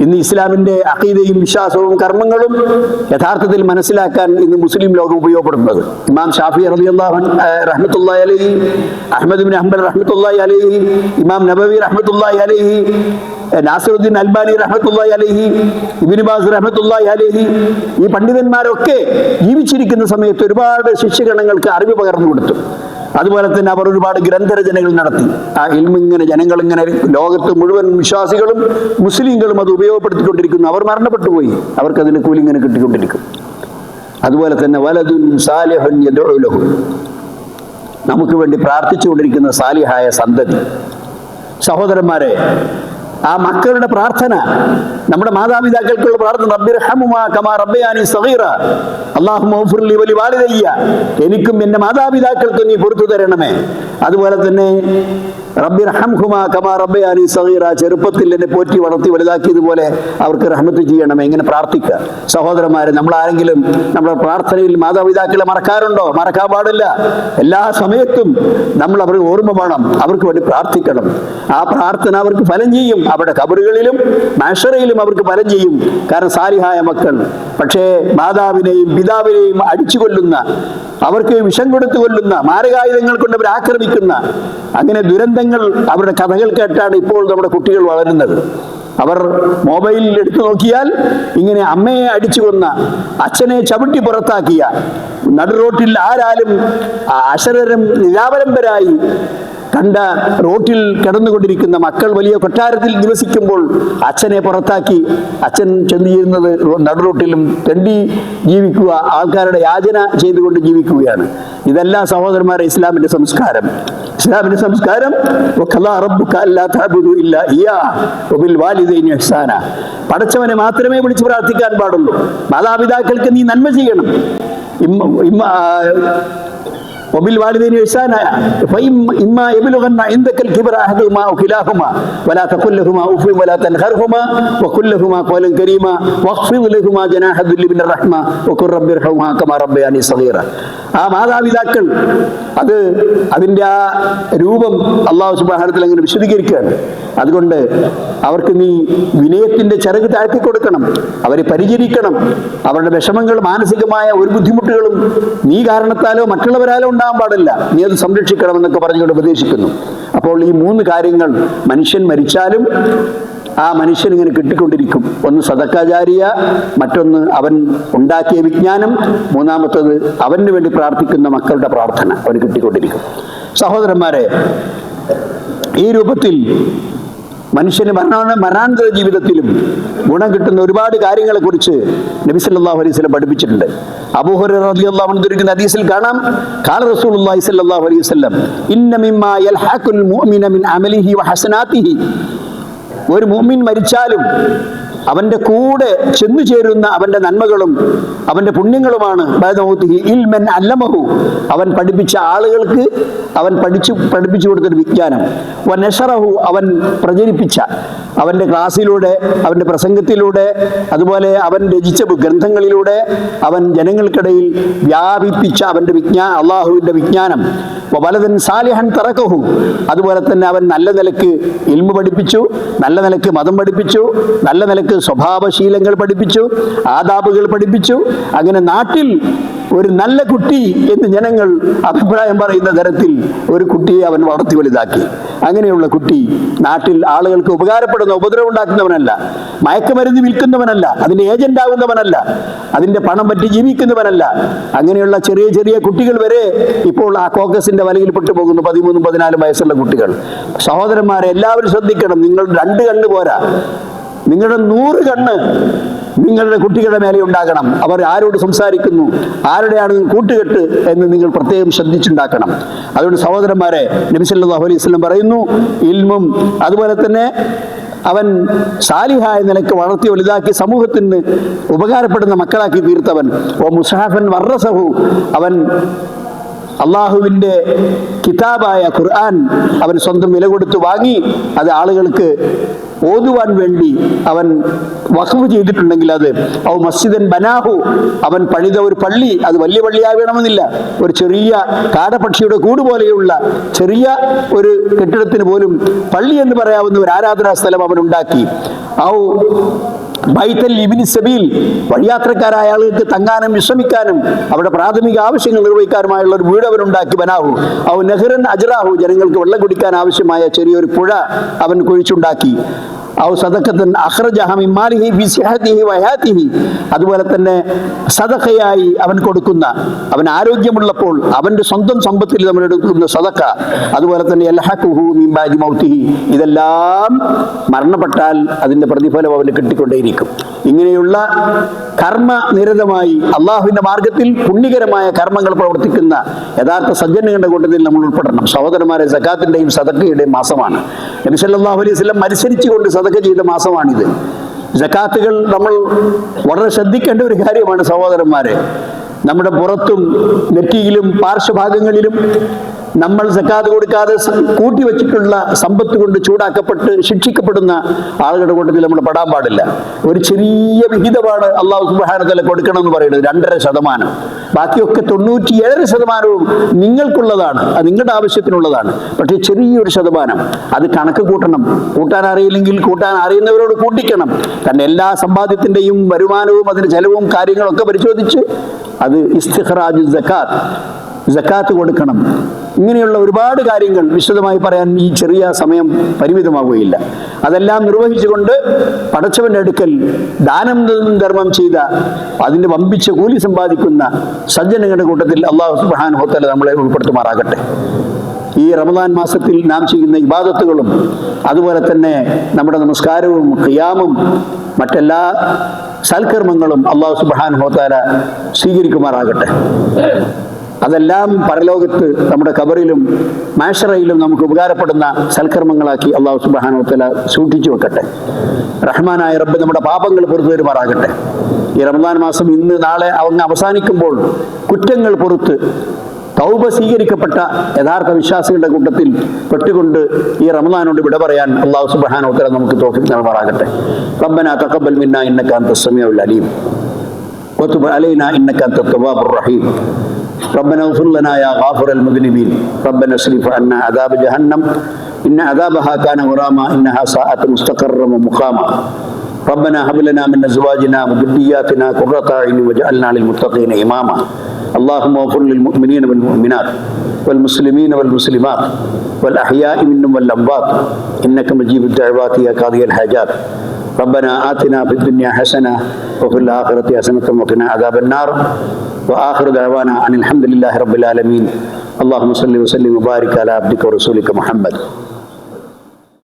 ഇന്ന് ഇസ്ലാമിന്റെ അഖീദയും വിശ്വാസവും കർമ്മങ്ങളും യഥാർത്ഥത്തിൽ മനസ്സിലാക്കാൻ ഇന്ന് മുസ്ലിം ലോകം ഉപയോഗപ്പെടുന്നത്. ഇമാം ഷാഫി റളിയല്ലാഹു റഹ്മത്തുള്ളാഹി അലൈഹി, അഹ്മദ് ഇബ്നു ഹംബൽ റഹ്മത്തുള്ളാഹി അലൈഹി, ഇമാം നബവി റഹ്മത്തുള്ളാഹി അലൈഹി, നാസിറുദ്ദീൻ അൽബാനി റഹ്മത്തുള്ളാഹി അലൈഹി, ഇബ്നു ബാസ് റഹ്മത്തുള്ളാഹി അലൈഹി, ഈ പണ്ഡിതന്മാരൊക്കെ ജീവിച്ചിരിക്കുന്ന സമയത്ത് ഒരുപാട് ശിഷ്യഗണങ്ങൾക്ക് അറിവ് പകർന്നു കൊടുത്തു. അതുപോലെ തന്നെ അവർ ഒരുപാട് ഗ്രന്ഥരചനകൾ നടത്തി. ആ ഇൽമ ഇങ്ങനെ ജനങ്ങൾ ഇങ്ങനെ, ലോകത്ത് മുഴുവൻ വിശ്വാസികളും മുസ്ലിങ്ങളും അത് ഉപയോഗപ്പെടുത്തിക്കൊണ്ടിരിക്കുന്നു. അവർ മരണപ്പെട്ടു പോയി. അവർക്ക് അതിന് കൂലി ഇങ്ങനെ കിട്ടിക്കൊണ്ടിരിക്കും. അതുപോലെ തന്നെ വലദുൻ സാലിഹുൻ യദ്ഉ ലഹു, നമുക്ക് വേണ്ടി പ്രാർത്ഥിച്ചുകൊണ്ടിരിക്കുന്ന സാലിഹായ സന്തതി. സഹോദരന്മാരെ, ആ മക്കളുടെ പ്രാർത്ഥന, നമ്മുടെ മാതാപിതാക്കൾക്കുള്ള പ്രാർത്ഥന, റബ്ബിർഹമുമാ കമാ റബ്ബയാനി സഗീറ, അല്ലാഹുമ്മ ഗ്ഫിർ ലി വലി വാലിദയ്യ, എനിക്കും എൻ്റെ മാതാപിതാക്കൾക്കും നീ പൊറുത്തു തരണമേ. അതുപോലെ തന്നെ റബ്ബിർഹംഹുമാ കമാ റബ്ബയാനി സഗീറ, ചെറുപ്പത്തിൽ എന്നെ പോറ്റി വളർത്തി വലുതാക്കിയതുപോലെ അവർക്ക് റഹ്മത്ത് ചെയ്യണമേ. ഇങ്ങനെ പ്രാർത്ഥിക്കുക. സഹോദരന്മാരെ, നമ്മൾ ആരെങ്കിലും നമ്മുടെ പ്രാർത്ഥനയിൽ മാതാപിതാക്കളെ മറക്കാറുണ്ടോ? മറക്കാൻ പാടില്ല. എല്ലാ സമയത്തും നമ്മൾ അവർക്ക് ഓർമ്മ വേണം, അവർക്ക് വേണ്ടി പ്രാർത്ഥിക്കണം. ആ പ്രാർത്ഥന അവർക്ക് ഫലം ചെയ്യും. അവരുടെ ഖബറുകളിലും മഹ്ശറയിലും അവർക്ക് ഫലം ചെയ്യും. കാരണം സാലിഹായ മക്കൾ. പക്ഷേ മാതാവിനെയും പിതാവിനെയും അടിച്ചു കൊല്ലുന്ന, അവർക്ക് വിഷം കൊടുത്തു കൊല്ലുന്ന, മാരകായുധങ്ങൾ കൊണ്ട് അവരെ ആക്രമിക്കുന്ന, അങ്ങനെ ദുരന്തങ്ങൾ, അവരുടെ കഥകൾ കേട്ടാണ് ഇപ്പോൾ നമ്മുടെ കുട്ടികൾ വളരുന്നത്. അവർ മൊബൈലിൽ എടുത്തു നോക്കിയാൽ ഇങ്ങനെ അമ്മയെ അടിച്ചു കൊന്ന, അച്ഛനെ ചവിട്ടി പുറത്താക്കിയ, നടുറോട്ടിൽ ആരാലും അശരരും നിരാവലംബരായി കണ്ട റോട്ടിൽ കിടന്നുകൊണ്ടിരിക്കുന്ന മക്കൾ വലിയ കൊട്ടാരത്തിൽ നിവസിക്കുമ്പോൾ അച്ഛനെ പുറത്താക്കി അച്ഛൻ ചെന്ന് ചെയ്യുന്നത് നടുറോട്ടിലും തെണ്ടി ജീവിക്കുക, ആൾക്കാരുടെ യാചന ചെയ്തുകൊണ്ട് ജീവിക്കുകയാണ്. ഇതെല്ലാം സഹോദരന്മാരെ ഇസ്ലാമിന്റെ സംസ്കാരം. ഇസ്ലാമിന്റെ സംസ്കാരം പടച്ചവനെ മാത്രമേ വിളിച്ച് പ്രാർത്ഥിക്കാൻ പാടുള്ളൂ. മാതാപിതാക്കൾക്ക് നീ നന്മ ചെയ്യണം. وبالوالدين إحسانا فإما يبلغن عندك الكبر أحدهما أو كلاهما ولا تقل لهما أف ولا تنهرهما وقل لهما قولا كريما واخفض لهما جناح الذل من الرحمة وقل رب ارحمهما كما ربياني صغيرا. ആ മാതാപിതാക്കൾ, അതിൻ്റെ ആ രൂപം അല്ലാഹു സുബ്ഹാനഹു വ തആല അങ്ങനെ വിശദീകരിക്കുകയാണ്. അതുകൊണ്ട് അവർക്ക് നീ വിനയത്തിന്റെ ചിറക് താഴ്ത്തി കൊടുക്കണം, അവരെ പരിചരിക്കണം. അവരുടെ വിഷമങ്ങൾ, മാനസികമായ ഒരു ബുദ്ധിമുട്ടുകളും നീ കാരണത്താലോ മറ്റുള്ളവരാലോ ഉണ്ടാകാൻ പാടില്ല. നീ അത് സംരക്ഷിക്കണമെന്നൊക്കെ പറഞ്ഞുകൊണ്ട് ഉപദേശിക്കുന്നു. അപ്പോൾ ഈ 3 കാര്യങ്ങൾ മനുഷ്യൻ മരിച്ചാലും ആ മനുഷ്യനിങ്ങനെ കിട്ടിക്കൊണ്ടിരിക്കും. ഒന്ന് സദക്കാജാരിയ, മറ്റൊന്ന് അവൻ ഉണ്ടാക്കിയ വിജ്ഞാനം, മൂന്നാമത്തത് അവന് വേണ്ടി പ്രാർത്ഥിക്കുന്ന മക്കളുടെ പ്രാർത്ഥന അവന് കിട്ടിക്കൊണ്ടിരിക്കും. സഹോദരന്മാരെ, ഈ രൂപത്തിൽ മനുഷ്യന് മരണാനന്തര ജീവിതത്തിലും ഗുണം കിട്ടുന്ന ഒരുപാട് കാര്യങ്ങളെ കുറിച്ച് നബി സല്ലല്ലാഹു അലൈഹി വസല്ലം പഠിപ്പിച്ചിട്ടുണ്ട്. അബൂ ഹുറൈറ റളിയല്ലാഹു അൻഹു ഉദ്ധരിക്കുന്ന ഹദീസിൽ കാണാം, ഖാല റസൂലുള്ളാഹി സ്വല്ലല്ലാഹു അലൈഹി വസല്ലം ഇന്ന മിമ്മാ യൽഹഖുൽ മുഅ്മിന മിൻ അമലിഹി വഹസനാതിഹി, ഒരു മുഅ്മിൻ മരിച്ചാലും അവന്റെ കൂടെ ചെന്നു ചേരുന്ന അവന്റെ നന്മകളും അവന്റെ പുണ്യങ്ങളുമാണ് ഇൽമൻ അല്ലമഹു, അവൻ പഠിപ്പിച്ച ആളുകൾക്ക് അവൻ പഠിപ്പിച്ചു കൊടുത്തൊരു വിജ്ഞാനം, വനശറഹു, അവൻ പ്രചരിപ്പിച്ച അവന്റെ ക്ലാസ്സിലൂടെ അവന്റെ പ്രസംഗത്തിലൂടെ അതുപോലെ അവൻ രചിച്ച ഗ്രന്ഥങ്ങളിലൂടെ അവൻ ജനങ്ങൾക്കിടയിൽ വ്യാപിപ്പിച്ച അവന്റെ അള്ളാഹുവിന്റെ വിജ്ഞാനം, വലതൻ സാലിഹൻ തറക്കഹു, അതുപോലെ തന്നെ അവൻ നല്ല നിലക്ക് ഇൽമു പഠിപ്പിച്ചു, നല്ല നിലക്ക് മതം പഠിപ്പിച്ചു, നല്ല നിലക്ക് സ്വഭാവശീലങ്ങൾ പഠിപ്പിച്ചു, ആദാബുകൾ പഠിപ്പിച്ചു. അങ്ങനെ നാട്ടിൽ ഒരു നല്ല കുട്ടി എന്ന് ജനങ്ങൾ അഭിപ്രായം പറയുന്ന തരത്തിൽ ഒരു കുട്ടിയെ അവൻ വളർത്തി വലുതാക്കി. അങ്ങനെയുള്ള കുട്ടി നാട്ടിൽ ആളുകൾക്ക് ഉപകാരപ്പെടുന്ന, ഉപദ്രവം ഉണ്ടാക്കുന്നവനല്ല, മയക്കുമരുന്ന് വിൽക്കുന്നവനല്ല, അതിന്റെ ഏജന്റ് ആകുന്നവനല്ല, അതിന്റെ പണം പറ്റി ജീവിക്കുന്നവനല്ല. അങ്ങനെയുള്ള ചെറിയ ചെറിയ കുട്ടികൾ വരെ ഇപ്പോൾ ആ കോക്കസിന്റെ വലയിൽ പെട്ടുപോകുന്നു, 13-14 വയസ്സുള്ള കുട്ടികൾ. സഹോദരന്മാരെ, എല്ലാവരും ശ്രദ്ധിക്കണം. നിങ്ങൾ 2 കണ്ണ് പോരാ, നിങ്ങളുടെ 100 കണ്ണ് നിങ്ങളുടെ കുട്ടികളുടെ മേലെ ഉണ്ടാകണം. അവർ ആരോട് സംസാരിക്കുന്നു, ആരുടെയാണ് കൂട്ടുകെട്ട് എന്ന് നിങ്ങൾ പ്രത്യേകം ശ്രദ്ധിച്ചുണ്ടാക്കണം. അതുകൊണ്ട് സഹോദരന്മാരെ, നബി സല്ലല്ലാഹു അലൈഹി വസല്ലം പറയുന്നു, ഇൽമും അതുപോലെ തന്നെ അവൻ സാലിഹായ നിലക്ക് വളർത്തി വലുതാക്കി സമൂഹത്തിന് ഉപകാരപ്പെടുന്ന മക്കളാക്കി തീർത്തവൻ, ഓ മുസ്ഹഫൻ വറസഹു, അവൻ അള്ളാഹുവിന്റെ കിതാബായ ഖുർആൻ അവൻ സ്വന്തം വില കൊടുത്ത് വാങ്ങി അത് ആളുകൾക്ക് ഓതുവാൻ വേണ്ടി അവൻ വഖഫ് ചെയ്തിട്ടുണ്ടെങ്കിൽ അത് ഔ മസ്ജിദൻ ബനാഹു, അവൻ പണിത ഒരു പള്ളി, അത് വലിയ പള്ളിയാകണമെന്നില്ല, ഒരു ചെറിയ കാടപക്ഷിയുടെ കൂട് പോലെയുള്ള ചെറിയ ഒരു കെട്ടിടത്തിന് പോലും പള്ളി എന്ന് പറയാവുന്ന ഒരു ആരാധനാ സ്ഥലം അവൻ ഉണ്ടാക്കി. ഔ ബൈത്തൽ ഇബ്നി സബീൽ, വഴിയാത്രക്കാരായ ആളുകൾക്ക് തങ്ങാനും വിശ്രമിക്കാനും അവിടെ പ്രാഥമിക ആവശ്യങ്ങൾ നിർവഹിക്കാനുമായുള്ള ഒരു വീട് അവനുണ്ടാക്കി. ബനാഹു ഔ നെഹ്റൻ അജ്റാഹു, ജനങ്ങൾക്ക് വെള്ളം കുടിക്കാൻ ആവശ്യമായ ചെറിയൊരു പുഴ അവൻ കുഴിച്ചുണ്ടാക്കി. ഔ സദഖത്തൻ അഖ്റജഹ മിൻ മാലിഹി ഫി സിഹതിഹി വഹയാതിഹി, അതുപോലെ തന്നെ സദഖയായി അവൻ കൊടുക്കുന്ന, അവൻ ആരോഗ്യമുള്ളപ്പോൾ അവന്റെ സ്വന്തം സമ്പത്തിൽ നമ്മൾ എടുക്കുന്ന സദഖ, അതുപോലെ തന്നെ യൽഹഖുഹു മിൻ ബഅദി മൗതിഹി, ഇതെല്ലാം മരണപ്പെട്ടാൽ അതിന്റെ പ്രതിഫലം അവന് കിട്ടിക്കൊണ്ടേയിരിക്കും. ഇങ്ങനെയുള്ള കർമ്മ നിരതമായി അള്ളാഹുവിന്റെ മാർഗത്തിൽ പുണ്യകരമായ കർമ്മങ്ങൾ പ്രവർത്തിക്കുന്ന യഥാർത്ഥ സജ്ജനങ്ങളുടെ കൂട്ടത്തിൽ നമ്മൾ ഉൾപ്പെടണം. സഹോദരന്മാരെ, സകാത്തിന്റെയും സദഖയുടെയും മാസമാണ്. നബി സല്ലല്ലാഹു അലൈഹി വസല്ലം മത്സരിച്ചുകൊണ്ട് സദഖ ചെയ്ത മാസമാണിത്. സകാത്തുകൾ നമ്മൾ വളരെ ശ്രദ്ധിക്കേണ്ട ഒരു കാര്യമാണ് സഹോദരന്മാരെ. നമ്മുടെ പുറത്തും നെറ്റിയിലും പാർശ്വഭാഗങ്ങളിലും നമ്മൾ സക്കാത്ത് കൊടുക്കാതെ കൂട്ടിവെച്ചിട്ടുള്ള സമ്പത്ത് കൊണ്ട് ചൂടാക്കപ്പെട്ട് ശിക്ഷിക്കപ്പെടുന്ന ആളുകളുടെ കൂട്ടത്തിൽ നമ്മൾ പെടാൻ പാടില്ല. ഒരു ചെറിയ വിഹിതമാണ് അല്ലാഹു സുബ്ഹാനഹു വ തആല കൊടുക്കണം എന്ന് പറയുന്നത്, 2.5%. ബാക്കിയൊക്കെ 97% നിങ്ങൾക്കുള്ളതാണ്, അത് നിങ്ങളുടെ ആവശ്യത്തിനുള്ളതാണ്. പക്ഷേ ചെറിയൊരു ശതമാനം അത് കണക്ക് കൂട്ടണം. കൂട്ടാൻ അറിയില്ലെങ്കിൽ കൂട്ടാൻ അറിയുന്നവരോട് കൂട്ടിക്കണം. തന്റെ എല്ലാ സമ്പാദ്യത്തിന്റെയും വരുമാനവും അതിന്റെ ചെലവും കാര്യങ്ങളൊക്കെ പരിശോധിച്ച് അത് ഇസ്തിഖ്റാജു സക്കാത്ത്, സക്കാത്ത് കൊടുക്കണം. ഇങ്ങനെയുള്ള ഒരുപാട് കാര്യങ്ങൾ വിശദമായി പറയാൻ ഈ ചെറിയ സമയം പരിമിതമാവുകയില്ല. അതെല്ലാം നിർവഹിച്ചുകൊണ്ട് പടച്ചവന്റെ അടുക്കൽ ദാനം ധർമ്മം ചെയ്ത അതിന്റെ വമ്പിച്ച കൂലി സമ്പാദിക്കുന്ന സജ്ജനങ്ങളുടെ കൂട്ടത്തിൽ അല്ലാഹു സുബ്ഹാനഹു വ തആല നമ്മളെ ഉൾപ്പെടുത്തുമാറാകട്ടെ. ഈ റമദാൻ മാസത്തിൽ നാം ചെയ്യുന്ന ഇബാദത്തുകളും അതുപോലെ തന്നെ നമ്മുടെ നമസ്കാരവും ഖിയാമും മറ്റെല്ലാ സൽക്കർമ്മങ്ങളും അല്ലാഹു സുബ്ഹാനഹു വ തആല സ്വീകരിക്കുമാറാകട്ടെ. അതെല്ലാം പരലോകത്ത് നമ്മുടെ ഖബറിലും മാശറയിലും നമുക്ക് ഉപകാരപ്പെടുന്ന സൽക്കർമ്മങ്ങളാക്കി അല്ലാഹു സുബ്ഹാനഹു വ തആല സൂക്ഷിച്ചു വെക്കട്ടെ. റഹ്മാനായ റബ്ബ് നമ്മുടെ പാപങ്ങൾ പുറത്തു തരുമാറാകട്ടെ. ഈ റമദാൻ മാസം ഇന്ന് നാളെ അങ്ങ് അവസാനിക്കുമ്പോൾ കുറ്റങ്ങൾ പുറത്ത് തൗബ സ്വീകരിക്കപ്പെട്ട യഥാർത്ഥ വിശ്വാസികളുടെ കൂട്ടത്തിൽ പെട്ടുകൊണ്ട് ഈ റമദാനോട് വിട പറയാൻ അല്ലാഹു സുബ്ഹാനഹു വ തആല നമുക്ക് തൗഫീഖ് നൽകുമാറാകട്ടെ. റബ്ബനാ തഖബ്ബൽ മിന്നാ ഇന്നക അൻതസ് സമീഉൽ അലീം വതുബ് അലൈനാ ഇന്നക അൻതത് തവ്വാബുർ റഹീം. ربنا اغفر لنا يا غافر المذنبين ربنا اصرف عنا عذاب جهنم إن عذابها كان غراما إنها ساءت مستقرا ومقاما ربنا هب لنا من أزواجنا وذرياتنا قرة أعين واجعلنا للمتقين إماما اللهم اغفر للمؤمنين والمؤمنات والمسلمين والمسلمات والأحياء منهم والأموات إنك مجيب الدعوات يا قاضي الحاجات. ربنا آتنا في الدنيا حسنة وفي الآخرة حسنة وقنا عذاب النار. وآخر دعوانا أن الحمد لله رب العالمين. اللهم صل وسلم وبارك على عبدك ورسولك محمد.